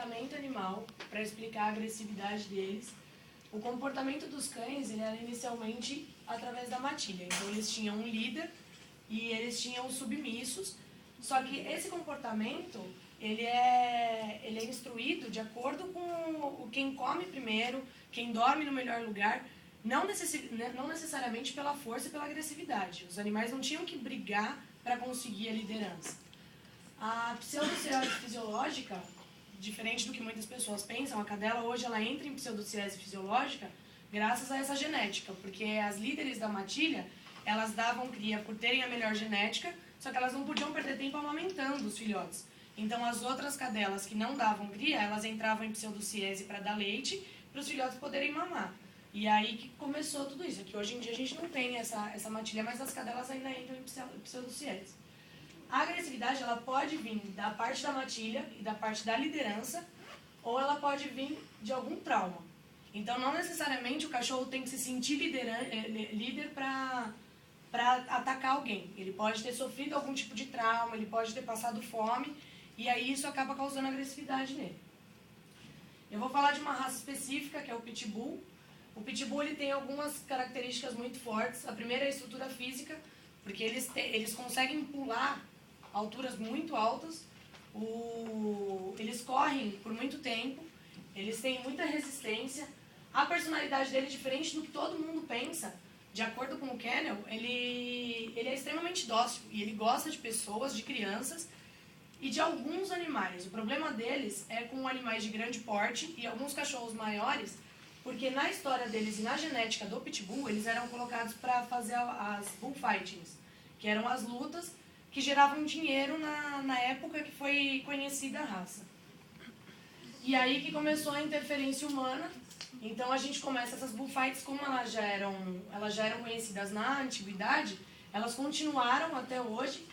comportamento animal para explicar a agressividade deles. O comportamento dos cães ele era inicialmente através da matilha. Então, eles tinham um líder e eles tinham submissos. Só que esse comportamento ele é instruído de acordo com quem come primeiro, quem dorme no melhor lugar, não necessariamente pela força e pela agressividade. Os animais não tinham que brigar para conseguir a liderança. A pseudociese fisiológica, diferente do que muitas pessoas pensam, a cadela hoje ela entra em pseudociese fisiológica graças a essa genética, porque as líderes da matilha, elas davam cria por terem a melhor genética, só que elas não podiam perder tempo amamentando os filhotes. Então, as outras cadelas que não davam cria, elas entravam em pseudociese para dar leite, para os filhotes poderem mamar. E aí que começou tudo isso, que hoje em dia a gente não tem essa matilha, mas as cadelas ainda entram em pseudociese. A agressividade ela pode vir da parte da matilha e da parte da liderança, ou ela pode vir de algum trauma. Então, não necessariamente o cachorro tem que se sentir líder para atacar alguém. Ele pode ter sofrido algum tipo de trauma, ele pode ter passado fome, e aí isso acaba causando agressividade nele. Eu vou falar de uma raça específica, que é o Pitbull. O Pitbull ele tem algumas características muito fortes. A primeira é a estrutura física, porque eles conseguem pular alturas muito altas, eles correm por muito tempo, eles têm muita resistência. A personalidade dele é diferente do que todo mundo pensa. De acordo com o Kennel, ele é extremamente dócil e ele gosta de pessoas, de crianças e de alguns animais. O problema deles é com animais de grande porte e alguns cachorros maiores, porque na história deles e na genética do Pitbull, eles eram colocados para fazer as bullfightings, que eram as lutas que geravam dinheiro na época que foi conhecida a raça. E aí que começou a interferência humana. Então a gente começa essas bullfights, como elas já eram conhecidas na antiguidade, elas continuaram até hoje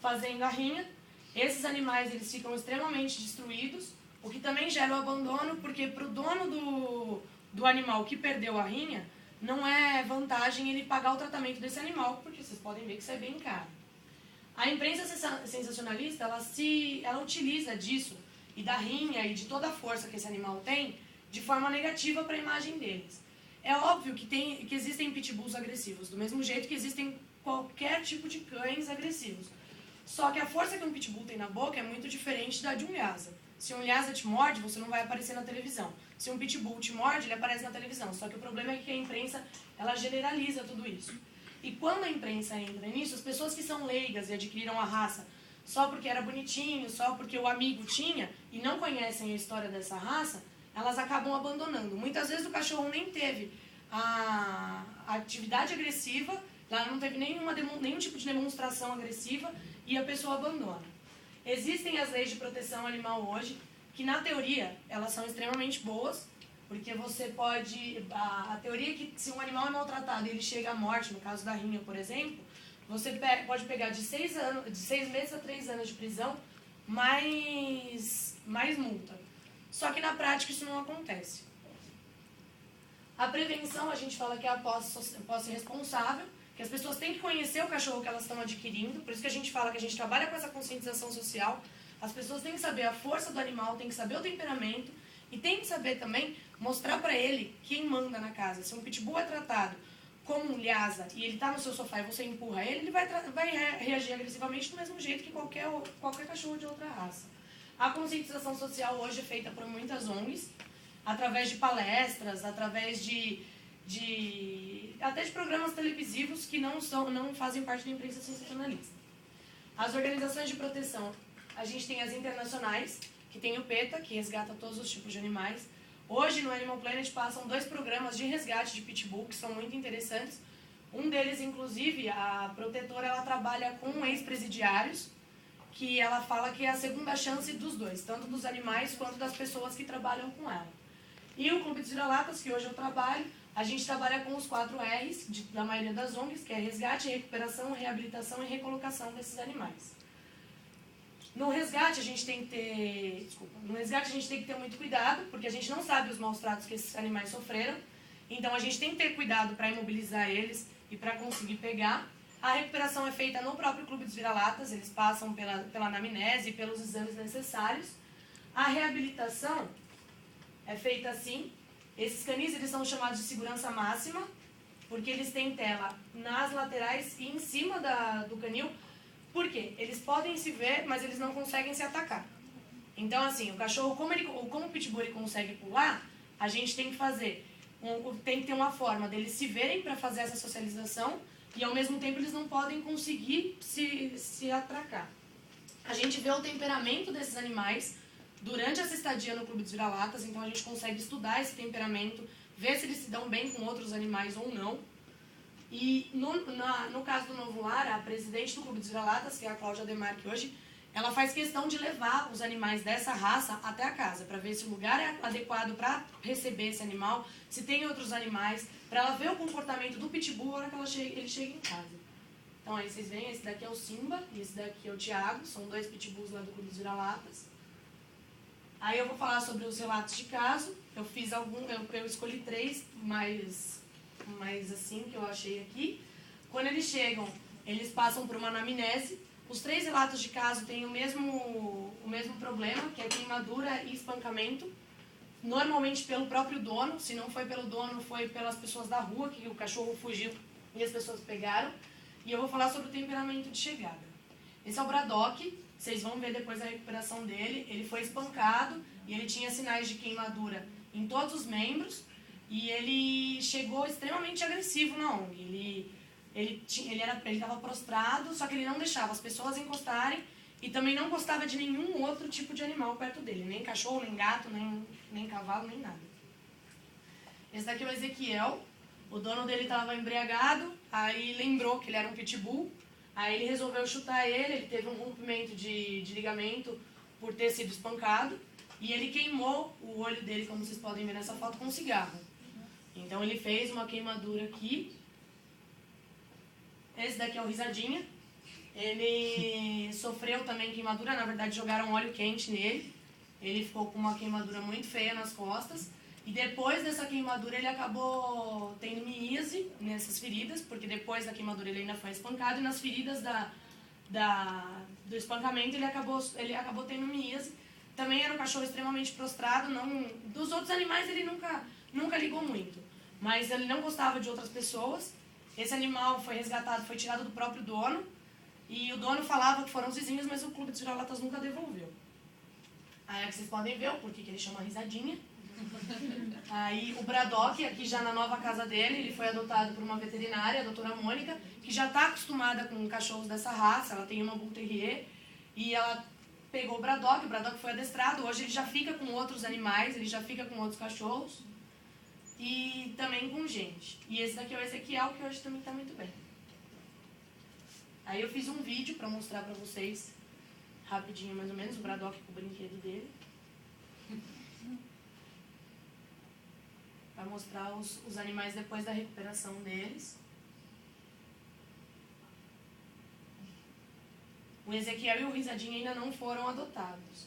fazendo a rinha. Esses animais eles ficam extremamente destruídos, o que também gera o abandono, porque para o dono do animal que perdeu a rinha, não é vantagem ele pagar o tratamento desse animal, porque vocês podem ver que isso é bem caro. A imprensa sensacionalista, ela utiliza disso, e da rinha e de toda a força que esse animal tem, de forma negativa para a imagem deles. É óbvio que existem pitbulls agressivos, do mesmo jeito que existem qualquer tipo de cães agressivos. Só que a força que um pitbull tem na boca é muito diferente da de um lhasa. Se um lhasa te morde, você não vai aparecer na televisão. Se um pitbull te morde, ele aparece na televisão. Só que o problema é que a imprensa, ela generaliza tudo isso. E quando a imprensa entra nisso, as pessoas que são leigas e adquiriram a raça só porque era bonitinho, só porque o amigo tinha, e não conhecem a história dessa raça, elas acabam abandonando. Muitas vezes o cachorro nem teve a atividade agressiva, ela não teve nenhum tipo de demonstração agressiva e a pessoa abandona. Existem as leis de proteção animal hoje, que na teoria elas são extremamente boas, porque você pode... A teoria é que se um animal é maltratado e ele chega à morte, no caso da rinha, por exemplo, você pode pegar de 6 meses a 3 anos de prisão, mais multa. Só que na prática isso não acontece. A prevenção, a gente fala que é a posse responsável, que as pessoas têm que conhecer o cachorro que elas estão adquirindo, por isso que a gente fala que a gente trabalha com essa conscientização social. As pessoas têm que saber a força do animal, têm que saber o temperamento e têm que saber também mostrar para ele quem manda na casa. Se um pitbull é tratado como um lhasa e ele está no seu sofá e você empurra ele vai reagir agressivamente do mesmo jeito que qualquer cachorro de outra raça. A conscientização social hoje é feita por muitas ONGs, através de palestras, através até de programas televisivos que não fazem parte da imprensa sensacionalista. As organizações de proteção, a gente tem as internacionais, que tem o PETA, que resgata todos os tipos de animais. Hoje no Animal Planet passam 2 programas de resgate de pitbull, que são muito interessantes. Um deles, inclusive, a protetora, ela trabalha com ex-presidiários, que ela fala que é a segunda chance dos dois, tanto dos animais quanto das pessoas que trabalham com ela. E o Clube dos Vira-Latas, que hoje eu trabalho, a gente trabalha com os 4 R's da maioria das ONGs, que é resgate, recuperação, reabilitação e recolocação desses animais. No resgate a gente tem que ter muito cuidado, porque a gente não sabe os maus tratos que esses animais sofreram. Então a gente tem que ter cuidado para imobilizar eles e para conseguir pegar. A recuperação é feita no próprio Clube dos Vira-Latas, eles passam pela anamnese e pelos exames necessários. A reabilitação é feita assim. Esses canis eles são chamados de segurança máxima, porque eles têm tela nas laterais e em cima do canil. Por quê? Eles podem se ver, mas eles não conseguem se atacar. Então, assim, o cachorro, como o pitbull ele consegue pular, a gente tem que tem que ter uma forma deles se verem para fazer essa socialização e, ao mesmo tempo, eles não podem conseguir se atracar. A gente vê o temperamento desses animais durante essa estadia no Clube dos Vira-Latas, então a gente consegue estudar esse temperamento, ver se eles se dão bem com outros animais ou não. E no caso do Novo Lar, a presidente do Clube dos Vira-Latas, que é a Cláudia Demarque hoje, ela faz questão de levar os animais dessa raça até a casa, para ver se o lugar é adequado para receber esse animal, se tem outros animais, para ela ver o comportamento do pitbull na hora que ele chega em casa. Então aí vocês veem, esse daqui é o Simba e esse daqui é o Thiago, são 2 pitbulls lá do Clube dos Vira-Latas. Aí eu vou falar sobre os relatos de caso, eu escolhi 3, mas assim, que eu achei aqui. Quando eles chegam, eles passam por uma anamnese. Os 3 relatos de caso têm o mesmo problema, que é queimadura e espancamento. Normalmente pelo próprio dono, se não foi pelo dono, foi pelas pessoas da rua, que o cachorro fugiu e as pessoas pegaram. E eu vou falar sobre o temperamento de chegada. Esse é o Braddock, vocês vão ver depois a recuperação dele. Ele foi espancado e ele tinha sinais de queimadura em todos os membros. E ele chegou extremamente agressivo na ONG. Ele estava prostrado, só que ele não deixava as pessoas encostarem e também não gostava de nenhum outro tipo de animal perto dele. Nem cachorro, nem gato, nem cavalo, nem nada. Esse daqui é o Ezequiel. O dono dele estava embriagado, aí lembrou que ele era um pitbull. Aí ele resolveu chutar ele teve um rompimento de ligamento por ter sido espancado. E ele queimou o olho dele, como vocês podem ver nessa foto, com um cigarro. Então ele fez uma queimadura aqui. Esse daqui é o Risadinha. Ele sofreu também queimadura, na verdade jogaram óleo quente nele. Ele ficou com uma queimadura muito feia nas costas. E depois dessa queimadura ele acabou tendo miíase nessas feridas, porque depois da queimadura ele ainda foi espancado. E nas feridas do espancamento ele acabou tendo miíase. Também era um cachorro extremamente prostrado. Dos outros animais ele nunca ligou muito. Mas ele não gostava de outras pessoas. Esse animal foi resgatado, foi tirado do próprio dono. E o dono falava que foram os vizinhos, mas o Clube dos Vira-Latas nunca devolveu. Aí aqui vocês podem ver o porquê que ele chama Risadinha. Aí o Braddock, aqui já na nova casa dele, ele foi adotado por uma veterinária, a doutora Mônica, que já está acostumada com cachorros dessa raça. Ela tem uma Bull Terrier e ela pegou o Braddock foi adestrado. Hoje ele já fica com outros animais, ele já fica com outros cachorros. E também com gente. E esse daqui é o Ezequiel, que hoje também está muito bem. Aí eu fiz um vídeo para mostrar para vocês, rapidinho mais ou menos, o Braddock com o brinquedo dele. Para mostrar os animais depois da recuperação deles. O Ezequiel e o Risadinho ainda não foram adotados.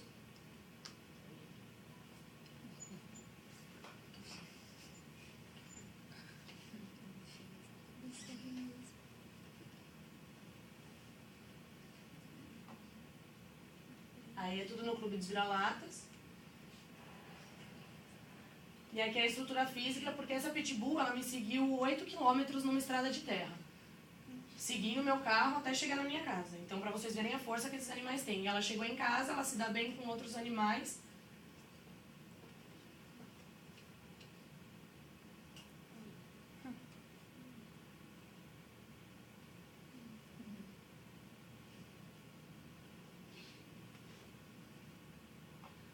Aí é tudo no Clube dos Vira-Latas. E aqui é a estrutura física, porque essa pitbull, ela me seguiu 8 quilômetros numa estrada de terra. Seguindo o meu carro até chegar na minha casa. Então, para vocês verem a força que esses animais têm. E ela chegou em casa, ela se dá bem com outros animais.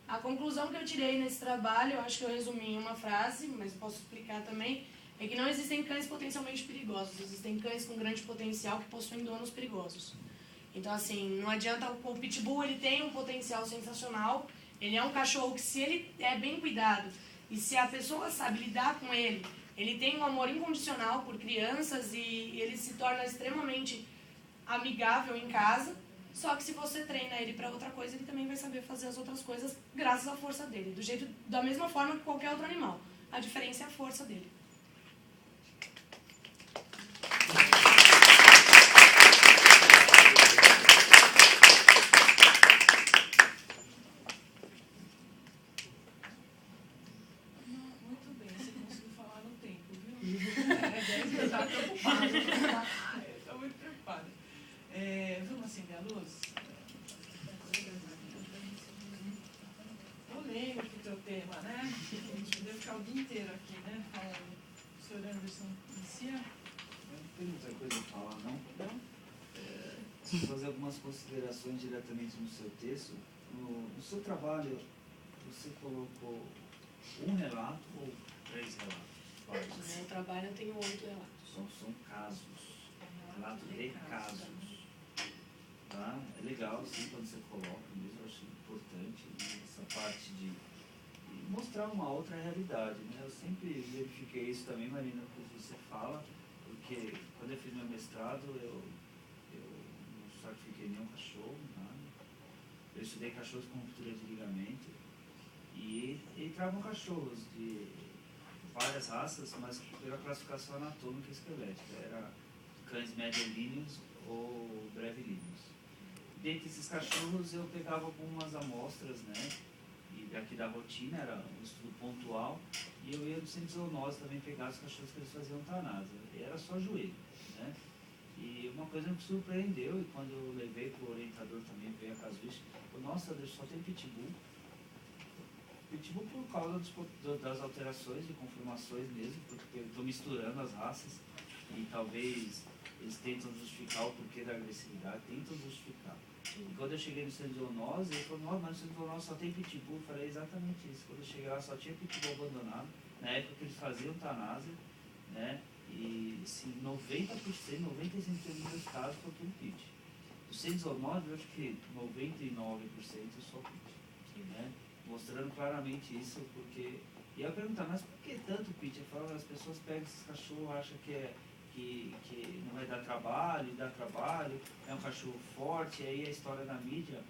A conclusão que eu tirei nesse trabalho, eu acho que eu resumi em uma frase, mas posso explicar também, é que não existem cães potencialmente perigosos, existem cães com grande potencial que possuem donos perigosos. Então, assim, não adianta, o pitbull ele tem um potencial sensacional, ele é um cachorro que, se ele é bem cuidado e se a pessoa sabe lidar com ele, ele tem um amor incondicional por crianças e ele se torna extremamente amigável em casa. Só que se você treina ele para outra coisa, ele também vai saber fazer as outras coisas graças à força dele. Da mesma forma que qualquer outro animal. A diferença é a força dele. Está preocupado. Estou muito preocupada. Vamos acender a luz? Polêmico o teu tema, né? A gente deve ficar o dia inteiro aqui, né? Falando. O senhor Anderson inicia? Eu não tenho muita coisa a falar, não. Não? Se fazer algumas considerações diretamente no seu texto, no seu trabalho, você colocou um relato ou 3 relatos? No meu trabalho eu tenho 8 relatos. São casos, relato de casos. Tá? É legal, sim, quando você coloca mesmo, eu acho importante, né, essa parte de mostrar uma outra realidade, né? Eu sempre verifiquei isso também, Marina, que você fala, porque quando eu fiz meu mestrado, eu não certifiquei nenhum cachorro, nada. Eu estudei cachorros com ruptura de ligamento e entravam cachorros de várias raças, mas pela classificação anatômica e esquelética. Era cães médio-líneos ou brevilíneos. Dentre esses cachorros eu pegava algumas amostras, né? E daqui da rotina, era um estudo pontual, e eu ia no centro de zoonose também pegar os cachorros que eles faziam eutanásia. E era só joelho, né? E uma coisa me surpreendeu, e quando eu levei para o orientador também, veio a casuística, nossa, só tem pitbull. Pitbull por causa das alterações de conformações mesmo, porque eu estou misturando as raças, e talvez eles tentam justificar o porquê da agressividade, tentam justificar. E quando eu cheguei no centro de zoonose, ele falou, nossa, mas no centro de zoonose só tem pitbull. Eu falei exatamente isso. Quando eu cheguei lá só tinha pitbull abandonado, na época que eles faziam eutanásia, né? E assim, 90%, 95% dos casos foi tudo pit. Do centro de zoonose, eu acho que 99% só pit, né? Mostrando claramente isso, porque... E eu perguntava, mas por que tanto pit? Eu falo, as pessoas pegam esses cachorros, acham que não vai dar trabalho, dá trabalho, é um cachorro forte, e aí a história na mídia,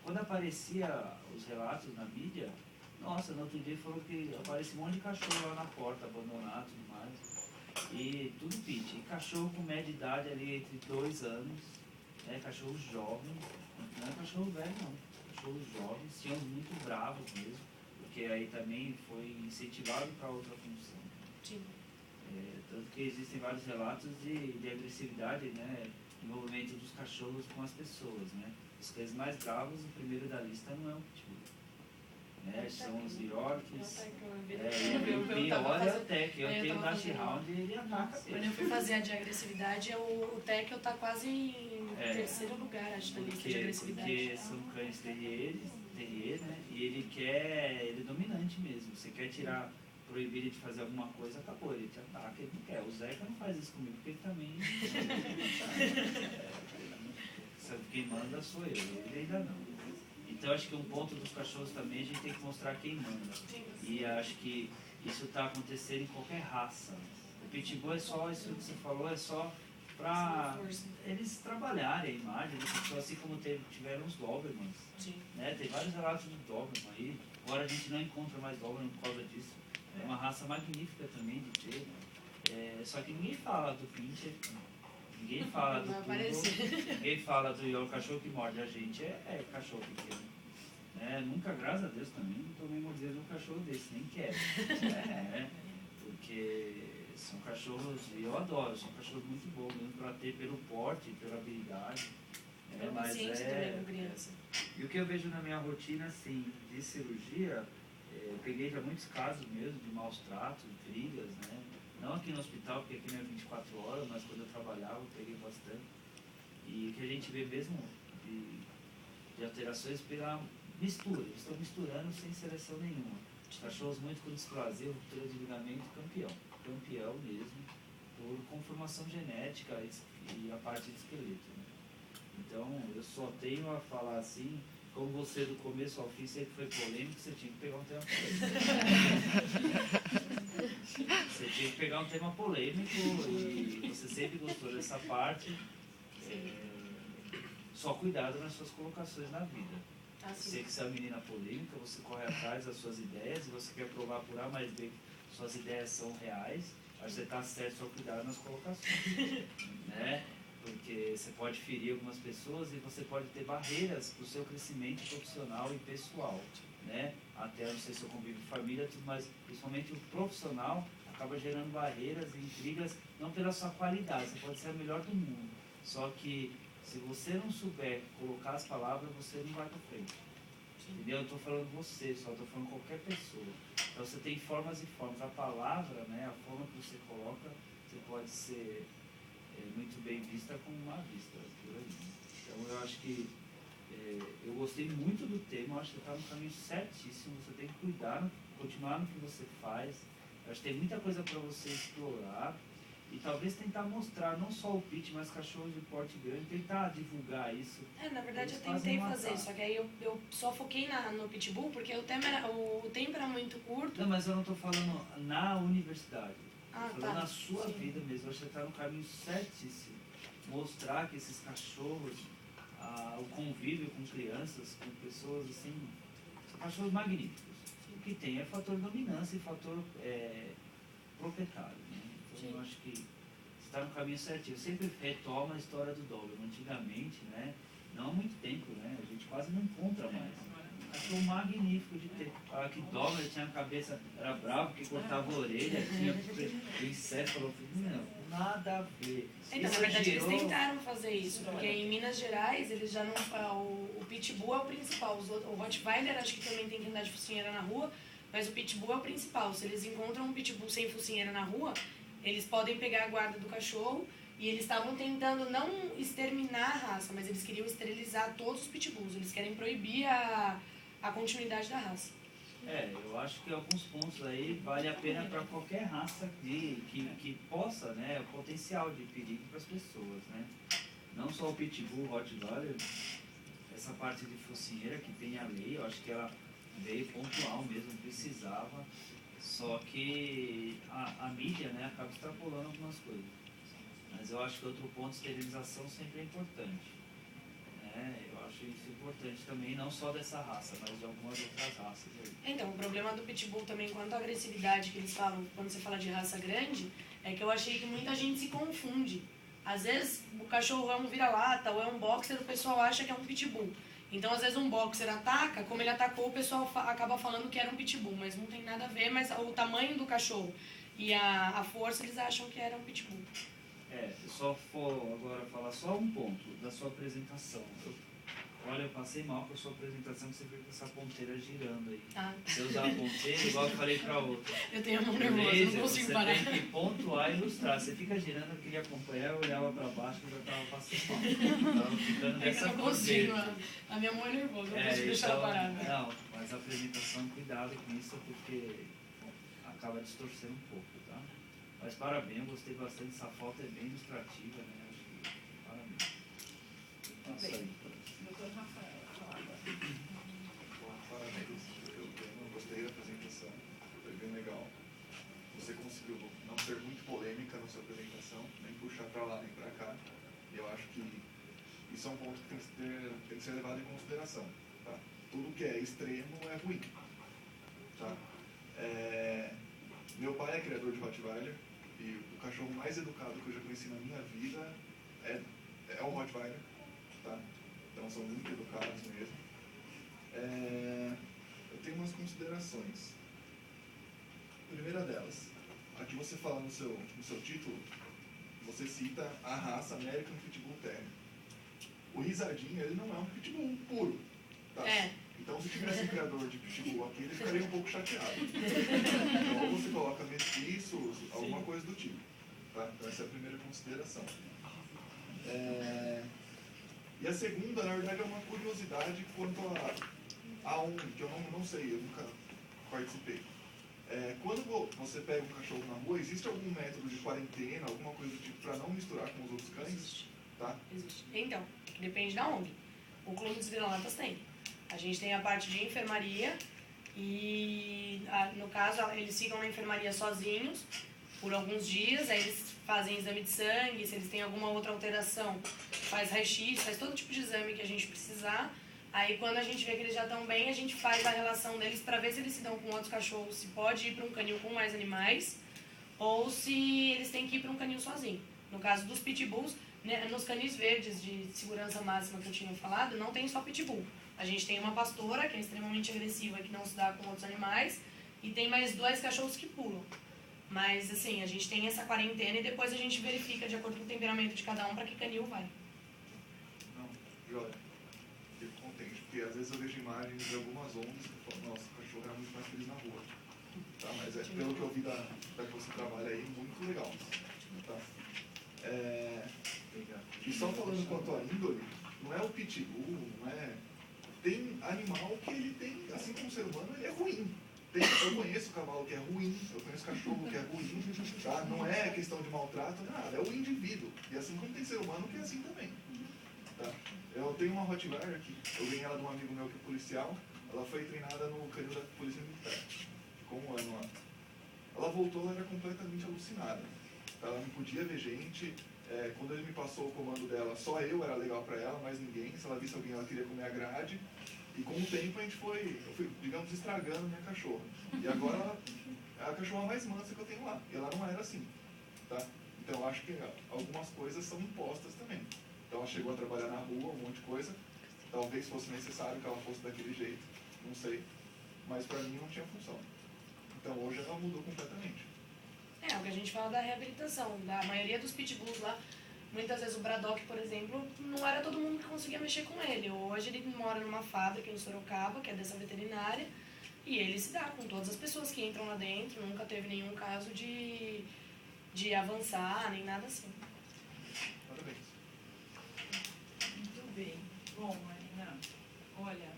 quando aparecia os relatos na mídia, nossa, no outro dia falou que aparecia um monte de cachorro lá na porta, abandonado e tudo mais, e tudo pit, e cachorro com média idade ali entre 2 anos, né, cachorros jovens, não é cachorro velho não, cachorros jovens, tinham muito bravos mesmo, porque aí também foi incentivado para outra função. Sim. Tanto que existem vários relatos de agressividade, né, envolvimento dos cachorros com as pessoas, né. Os cães mais bravos, o primeiro da lista não é o pitbull, né, são os Yorkies, o pior é o Tech, eu tenho o Dash Hound e ele ataca mesmo. Quando eu fui fazer a de agressividade, o Tech tá quase em terceiro lugar, acho, na lista de agressividade. Porque são cães terrier, né, e ele é dominante mesmo, você quer proibir ele de fazer alguma coisa, acabou, ele te ataca, ele não quer. O Zeca não faz isso comigo, porque ele também... quem manda sou eu, ele ainda não. Então acho que um ponto dos cachorros também, a gente tem que mostrar quem manda. E acho que isso está acontecendo em qualquer raça. O Pitbull é só, isso que você falou, é só para eles trabalharem a imagem, assim como tiveram os Dobermans. Né? Tem vários relatos de Doberman aí, agora a gente não encontra mais Doberman por causa disso. É uma raça magnífica também de ter. Só que ninguém fala do Pinscher, ninguém fala do Poodle, ninguém fala do cachorro que morde a gente, é cachorro pequeno. Nunca, graças a Deus também, não tomei mordida de um cachorro desse, nem quero. Porque são cachorros, e eu adoro, são cachorros muito bons, mesmo para ter pelo porte, pela habilidade. Mas também com criança. E o que eu vejo na minha rotina, assim, de cirurgia, eu peguei já muitos casos mesmo de maus tratos, brigas, né? Não aqui no hospital, porque aqui não é 24 horas, mas quando eu trabalhava eu peguei bastante. E que a gente vê mesmo de alterações pela mistura, eles estão misturando sem seleção nenhuma. Cachorros muito com displasia, ruptura de ligamento, campeão mesmo, por conformação genética e a parte de esqueleto. Né? Então eu só tenho a falar assim, como você do começo ao fim sempre foi polêmico, você tinha que pegar um tema polêmico. Você tinha que pegar um tema polêmico e você sempre gostou dessa parte. Só cuidado nas suas colocações na vida. Você que é uma menina polêmica, você corre atrás das suas ideias e você quer provar por A mais B que suas ideias são reais, mas você está certo, só cuidado nas colocações. Né? Porque você pode ferir algumas pessoas e você pode ter barreiras para o seu crescimento profissional e pessoal, né? Até, não sei se eu convivo em família, mas principalmente o profissional acaba gerando barreiras e intrigas, não pela sua qualidade, você pode ser a melhor do mundo, só que se você não souber colocar as palavras, você não vai para frente. Entendeu? Eu estou falando você, só estou falando qualquer pessoa. Então você tem formas e formas. A palavra, né, a forma que você coloca, você pode ser muito bem vista como mal vista por aí. Então eu acho que eu gostei muito do tema, eu acho que está no caminho certíssimo. Você tem que cuidar, continuar no que você faz. Eu acho que tem muita coisa para você explorar. E talvez tentar mostrar não só o pitch, mas cachorros de porte grande, tentar divulgar isso. Na verdade Eles eu tentei fazer, matar. só que aí eu só foquei no pitbull porque o tempo era muito curto. Não, mas eu não estou falando na universidade. Estou falando tá. na sua Sim. vida mesmo. Acho que você está no caminho certíssimo. Mostrar que esses cachorros, o convívio com crianças, com pessoas assim, são cachorros magníficos. O que tem é fator dominância e fator proprietário. Né? Então eu acho que você está no caminho certinho. Eu sempre retomo a história do Doberman. Antigamente, né? Não há muito tempo, né? A gente quase não encontra mais. Cachorro magnífico de ter. Fala que Doberman tinha a cabeça, era bravo, que cortava a orelha, tinha o inseto, falou, não, nada a ver. Então, na verdade, eles tentaram fazer isso, porque em Minas Gerais, eles já não. O Pitbull é o principal. O Rottweiler acho que também tem que andar de focinheira na rua, mas o Pitbull é o principal. Se eles encontram um Pitbull sem focinheira na rua, eles podem pegar a guarda do cachorro. E eles estavam tentando não exterminar a raça, mas eles queriam esterilizar todos os Pitbulls. Eles querem proibir a continuidade da raça. Eu acho que alguns pontos aí vale a pena para qualquer raça que possa, né, o potencial de perigo para as pessoas, né? Não só o Pitbull, o Rottweiler, essa parte de focinheira que tem a lei, eu acho que ela veio pontual mesmo, precisava, só que a mídia, né, acaba extrapolando algumas coisas. Mas eu acho que outro ponto, esterilização sempre é importante. Eu acho isso importante também, não só dessa raça, mas de algumas outras raças aí. Então, o problema do Pitbull também, quanto à agressividade que eles falam, quando você fala de raça grande, é que eu achei que muita gente se confunde. Às vezes, o cachorro é um vira-lata ou é um boxer, o pessoal acha que é um Pitbull. Então, às vezes, um boxer ataca, como ele atacou, o pessoal acaba falando que era um Pitbull, mas não tem nada a ver, mas o tamanho do cachorro e a força, eles acham que era um Pitbull. Eu só vou agora falar só um ponto da sua apresentação. Olha, eu passei mal com a sua apresentação, que você veio com essa ponteira girando aí. Você usar a ponteira, igual eu falei pra outra. Eu tenho a mão nervosa, não consigo parar. Você tem que pontuar e ilustrar. Você fica girando, eu queria acompanhar, eu olhava pra baixo e já tava passando mal. Tava ficando dessa eu não consigo, a minha mão é nervosa, não consigo deixar ela parada. Não, mas a apresentação, cuidado com isso, porque acaba distorcendo um pouco, tá? Mas parabéns, eu gostei bastante, essa foto é bem ilustrativa, né? Acho que parabéns. Passa aí. Doutor Rafael, parabéns, eu gostei da apresentação, foi bem legal. Você conseguiu não ser muito polêmica na sua apresentação, nem puxar para lá nem para cá. E eu acho que isso é um ponto que tem que ser levado em consideração. Tá? Tudo que é extremo é ruim. Tá? Meu pai é criador de Rottweiler e o cachorro mais educado que eu já conheci na minha vida é o Rottweiler. Tá? Então são muito educados mesmo. Eu tenho umas considerações. A primeira delas, aqui você fala no seu título, você cita a raça American Pitbull Terrier. O Risadinho, ele não é um Pitbull puro. Tá? Então se tivesse um criador de Pitbull aqui, ele ficaria um pouco chateado. Então ou você coloca mestiços, alguma coisa do tipo. Tá? Então essa é a primeira consideração. E a segunda, na verdade, é uma curiosidade quanto a que eu não sei, eu nunca participei. Quando você pega um cachorro na rua, existe algum método de quarentena, alguma coisa do tipo, para não misturar com os outros cães? Existe. Tá? Existe. Então, depende da ONG. O Clube dos Vira-Latas tem. A gente tem a parte de enfermaria e, no caso, eles ficam na enfermaria sozinhos por alguns dias, aí eles fazem exame de sangue, se eles têm alguma outra alteração, faz raio-x, faz todo tipo de exame que a gente precisar. Aí quando a gente vê que eles já estão bem, a gente faz a relação deles para ver se eles se dão com outros cachorros, se pode ir para um canil com mais animais, ou se eles têm que ir para um canil sozinho. No caso dos pitbulls, né, nos canis verdes de segurança máxima que eu tinha falado, não tem só pitbull. A gente tem uma pastora, que é extremamente agressiva, que não se dá com outros animais, e tem mais 2 cachorros que pulam. Mas, assim, a gente tem essa quarentena e depois a gente verifica de acordo com o temperamento de cada um para que canil vai. Não, joia. Fico contente, porque às vezes eu vejo imagens de algumas ONGs que falam, nossa, o cachorro é muito mais feliz na rua. Tá? Mas é, pelo que eu vi da que você trabalha aí, muito legal. Tá? E só falando quanto à índole, não é o pitbull, não é... Tem animal que ele tem, assim como o ser humano, ele é ruim. Eu conheço cavalo que é ruim, eu conheço cachorro que é ruim, tá? Não é questão de maltrato, nada, é o indivíduo. E assim como tem ser humano que é assim também. Tá? Eu tenho uma Rottweiler aqui, eu ganhei ela de um amigo meu que é policial, ela foi treinada no canil da Polícia Militar, ficou um ano lá. Ela voltou, ela era completamente alucinada. Ela não podia ver gente, quando ele me passou o comando dela, só eu era legal pra ela, mais ninguém. Se ela visse alguém, ela queria comer a grade. E com o tempo eu fui, digamos, estragando minha cachorra. E agora ela é a cachorra mais mansa que eu tenho lá. E ela não era assim, tá? Então eu acho que algumas coisas são impostas também. Então ela chegou a trabalhar na rua, um monte de coisa. Talvez fosse necessário que ela fosse daquele jeito, não sei. Mas pra mim não tinha função. Então hoje ela mudou completamente. É, o que a gente fala da reabilitação. Da maioria dos pitbulls lá, muitas vezes o Braddock, por exemplo, não era todo mundo que conseguia mexer com ele. Hoje ele mora numa fábrica em Sorocaba, que é dessa veterinária, e ele se dá com todas as pessoas que entram lá dentro. Nunca teve nenhum caso de avançar, nem nada assim. Parabéns. Muito bem. Bom, Marina, olha,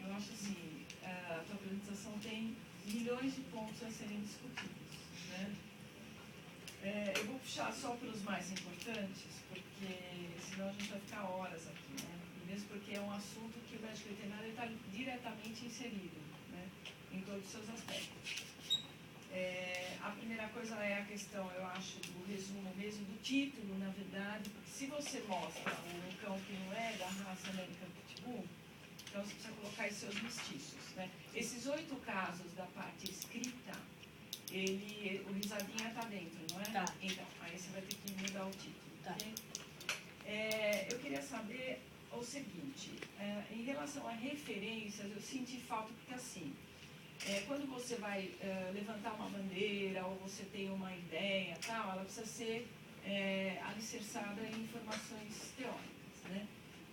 eu acho assim, a tua apresentação tem milhões de pontos a serem discutidos, né? Eu vou puxar só pelos mais importantes, porque senão a gente vai ficar horas aqui, né? E mesmo porque é um assunto que o médico veterinário está diretamente inserido, né? Em todos os seus aspectos. A primeira coisa é a questão, eu acho, do resumo mesmo, do título, na verdade, porque se você mostra um cão que não é da raça American Pitbull, então você precisa colocar os seus mestiços, né? Esses 8 casos da parte escrita, o risadinha está dentro, não é? Tá. Então, aí você vai ter que mudar o título. Tá. Ok? Eu queria saber o seguinte, em relação a referências, eu senti falta, porque assim, quando você vai levantar uma bandeira ou você tem uma ideia, tal, ela precisa ser alicerçada em informações teóricas, né?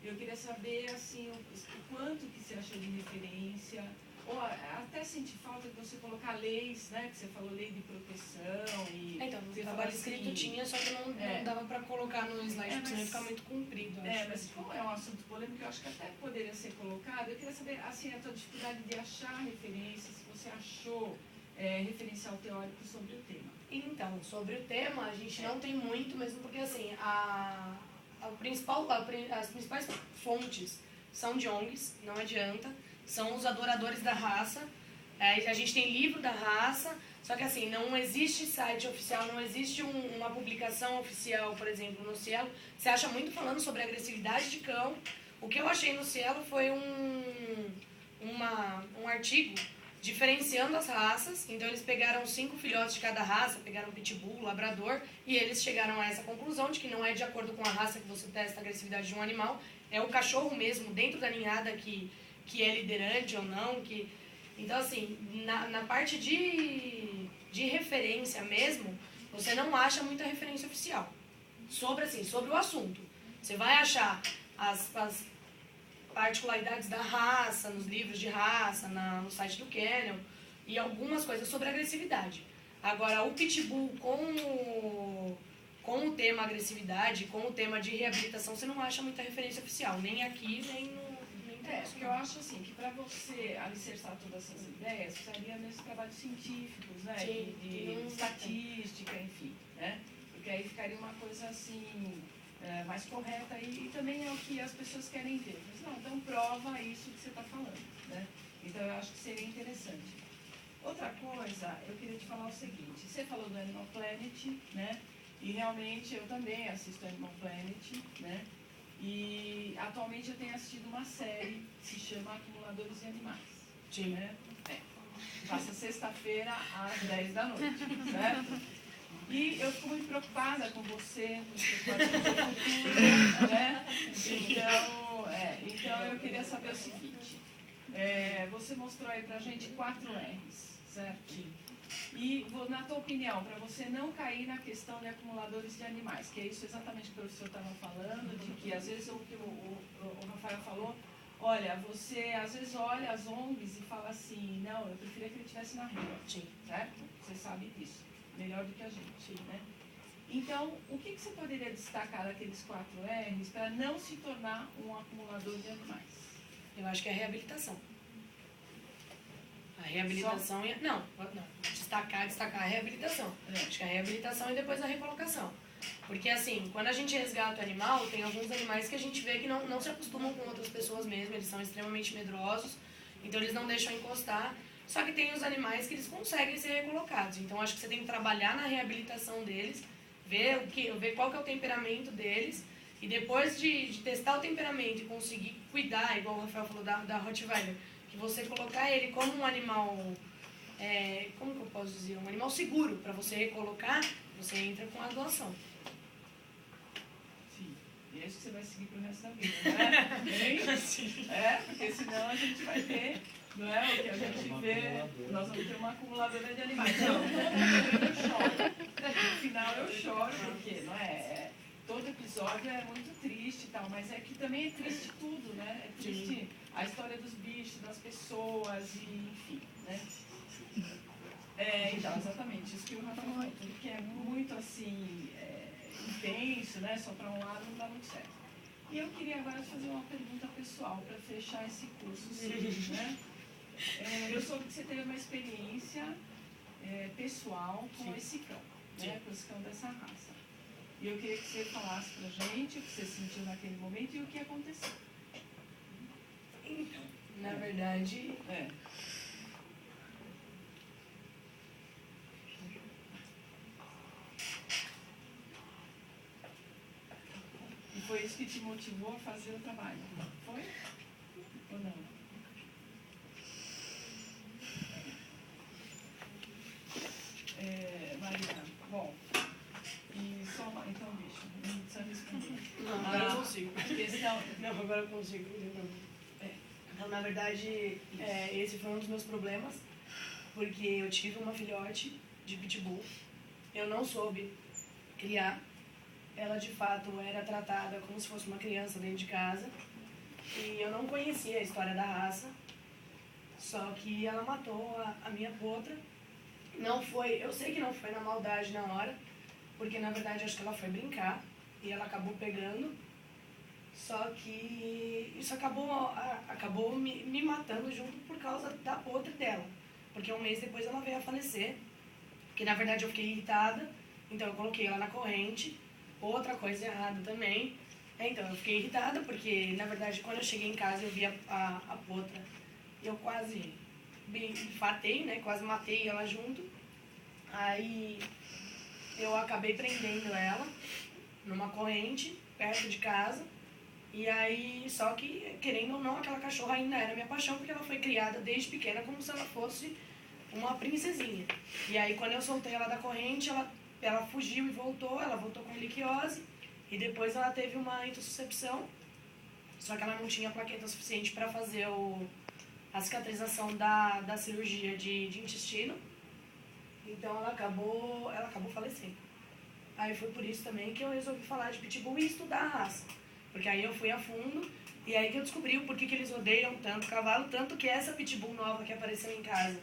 Eu queria saber assim, o quanto que você achou de referência, ou até senti falta de você colocar leis, né? Que você falou lei de proteção e... Então, o trabalho escrito assim, tinha, só que não dava pra colocar no slide, porque senão ia ficar muito comprido. mas como é um assunto polêmico, eu acho que até poderia ser colocado. Eu queria saber, assim, a tua dificuldade de achar referências, se você achou referencial teórico sobre o tema. Então, sobre o tema, a gente não tem muito, mesmo porque, assim, as principais fontes são de ONGs, não adianta, são os adoradores da raça. A gente tem livro da raça, só que assim, não existe site oficial, não existe uma publicação oficial, por exemplo, no Cielo. Você acha muito falando sobre agressividade de cão. O que eu achei no Cielo foi um artigo diferenciando as raças. Então eles pegaram 5 filhotes de cada raça, pegaram Pitbull, Labrador, e eles chegaram a essa conclusão de que não é de acordo com a raça que você testa a agressividade de um animal, é o cachorro mesmo, dentro da ninhada, que é liderante ou não. Então, assim, na parte de referência mesmo, você não acha muita referência oficial sobre o assunto. Você vai achar as particularidades da raça, nos livros de raça, no site do Kennel, e algumas coisas sobre agressividade. Agora, o Pitbull com o tema agressividade, com o tema de reabilitação, você não acha muita referência oficial, nem aqui, nem no... Porque eu acho assim, que para você alicerçar todas essas ideias, precisaria mesmo trabalhos científicos, né? Sim, de estatística, enfim, né? Porque aí ficaria uma coisa assim, mais correta e também é o que as pessoas querem ver. Mas não, então prova isso que você está falando, né? Então eu acho que seria interessante. Outra coisa, eu queria te falar o seguinte, você falou do Animal Planet, né? E realmente eu também assisto Animal Planet, né? E atualmente eu tenho assistido uma série que se chama Acumuladores de Animais. Sim. Né? Passa sexta-feira às 10 da noite, certo? E eu fico muito preocupada com você, pode futuro, né? Então eu queria saber o seguinte, você mostrou aí pra gente 4 R's, certo? E, na tua opinião, para você não cair na questão de acumuladores de animais, que é isso exatamente que o professor estava falando, de que às vezes o que o Rafael falou, olha, você às vezes olha as ONGs e fala assim, não, eu preferia que ele estivesse na rua, certo? Você sabe disso, melhor do que a gente, né? Então, o que você poderia destacar daqueles 4 R's para não se tornar um acumulador de animais? Eu acho que é a reabilitação. A reabilitação... Não. Destacar a reabilitação. Acho que a reabilitação e depois a recolocação. Porque, assim, quando a gente resgata o animal, tem alguns animais que a gente vê que não se acostumam com outras pessoas mesmo, eles são extremamente medrosos, então eles não deixam encostar. Só que tem os animais que eles conseguem ser recolocados. Então, acho que você tem que trabalhar na reabilitação deles, ver qual que é o temperamento deles, e depois de testar o temperamento e conseguir cuidar, igual o Rafael falou da Rottweiler, que você colocar ele como um animal, como que eu posso dizer, um animal seguro para você recolocar, você entra com a doação. Sim, e é isso que você vai seguir pro resto da vida, não é? Sim. Porque senão a gente vai ter, não é? O que a gente vê, nós vamos ter uma acumuladora de animais. Não, eu choro. No final eu choro, porque, não é? Todo episódio é muito triste e tal, mas é que também é triste tudo, né? É triste a história dos bichos, das pessoas, e enfim, né? Então, exatamente, isso que o Rafa falou, tudo que é muito, assim, intenso, né? Só para um lado não dá muito certo. E eu queria agora fazer uma pergunta pessoal para fechar esse curso, sim, né? Eu soube que você teve uma experiência pessoal com esse cão, né? Com esse cão dessa raça. E eu queria que você falasse pra gente o que você sentiu naquele momento e o que aconteceu. Então, na verdade... E foi isso que te motivou a fazer o trabalho? Foi? Ou não? Mariana, bom... E só uma, então, bicho, não precisa responder. Não, agora eu consigo. Questão... Não, agora eu consigo. Então, na verdade, esse foi um dos meus problemas, porque eu tive uma filhote de pitbull, eu não soube criar, ela de fato era tratada como se fosse uma criança dentro de casa, e eu não conhecia a história da raça, só que ela matou a minha potra. Não foi, eu sei que não foi na maldade na hora, porque na verdade acho que ela foi brincar e ela acabou pegando, só que isso acabou me matando junto por causa da potra dela, porque um mês depois ela veio a falecer, porque na verdade eu fiquei irritada, então eu coloquei ela na corrente. Outra coisa errada também, então eu fiquei irritada porque na verdade quando eu cheguei em casa eu vi a potra, eu quase infartei, né, quase matei ela junto. Aí eu acabei prendendo ela numa corrente perto de casa, e aí, só que, querendo ou não, aquela cachorra ainda era minha paixão, porque ela foi criada desde pequena como se ela fosse uma princesinha. E aí, quando eu soltei ela da corrente, ela fugiu e ela voltou com heliquiose, e depois ela teve uma intussuscepção, só que ela não tinha plaqueta suficiente para fazer a cicatrização da cirurgia de intestino, então ela acabou falecendo. Aí foi por isso também que eu resolvi falar de pitbull e estudar a raça. Porque aí eu fui a fundo e aí que eu descobri o porquê que eles odeiam tanto o cavalo, tanto que essa pitbull nova que apareceu em casa,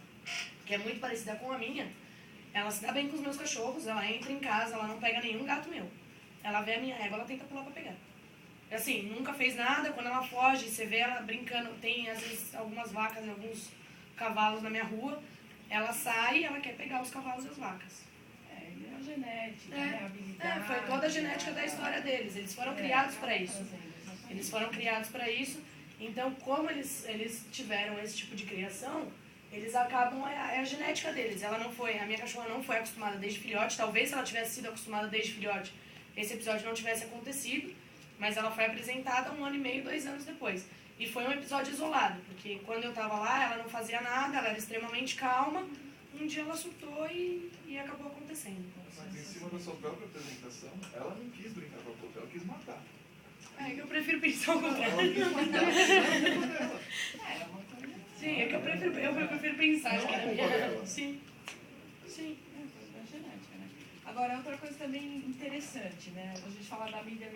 que é muito parecida com a minha, ela se dá bem com os meus cachorros, ela entra em casa, ela não pega nenhum gato meu. Ela vê a minha égua, ela tenta pular pra pegar. Assim, nunca fez nada, quando ela foge, você vê ela brincando, tem às vezes algumas vacas e alguns cavalos na minha rua, ela sai e ela quer pegar os cavalos e as vacas. É a genética, né? A habilidade. Foi toda a genética da história deles. Eles foram criados para isso. Eles foram criados para isso. Então, como eles tiveram esse tipo de criação, eles acabam... É a genética deles. A minha cachorra não foi acostumada desde filhote. Talvez se ela tivesse sido acostumada desde filhote, esse episódio não tivesse acontecido. Mas ela foi apresentada 1 ano e meio, 2 anos depois. E foi um episódio isolado. Porque quando eu estava lá, ela não fazia nada, ela era extremamente calma. Um dia ela surtou e acabou acontecendo. Mas em cima da sua própria apresentação, ela não quis brincar com a potra, ela quis matar. É que eu prefiro pensar o contrário. Ela quis matar. Sim, é que eu prefiro pensar de que era minha... Sim. Sim. Da genética, né? Agora, outra coisa também interessante, né? A gente fala da mídia.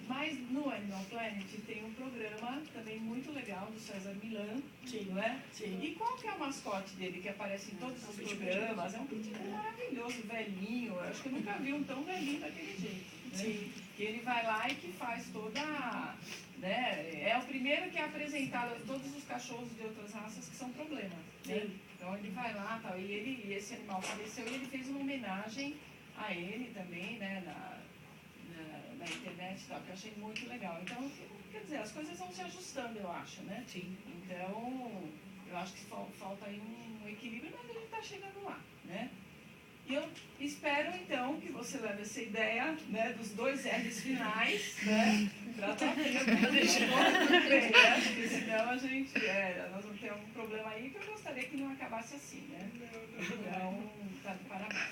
Mas no Animal Planet tem um programa também muito legal do César Millan, Sim. não é? Sim. E qual que é o mascote dele que aparece em todos os programas? É um pitbull maravilhoso, velhinho. Eu acho que eu nunca vi um tão velhinho daquele jeito. Né? Sim. Que ele vai lá e que faz toda... Né? É o primeiro que é apresentado a todos os cachorros de outras raças que são problemas. Né? Sim. Então ele vai lá, tal, e esse animal faleceu e ele fez uma homenagem a ele também, né? Na internet e tal, que eu achei muito legal. Então, quer dizer, as coisas vão se ajustando, eu acho, né? Sim. Então, eu acho que falta aí um equilíbrio, mas a gente está chegando lá, né? E eu espero, então, que você leve essa ideia, né, dos 2 R's finais, né, para a tua filha muito bem, né? Porque senão a gente, nós vamos ter um problema aí que eu gostaria que não acabasse assim, né? Então, tá de parabéns.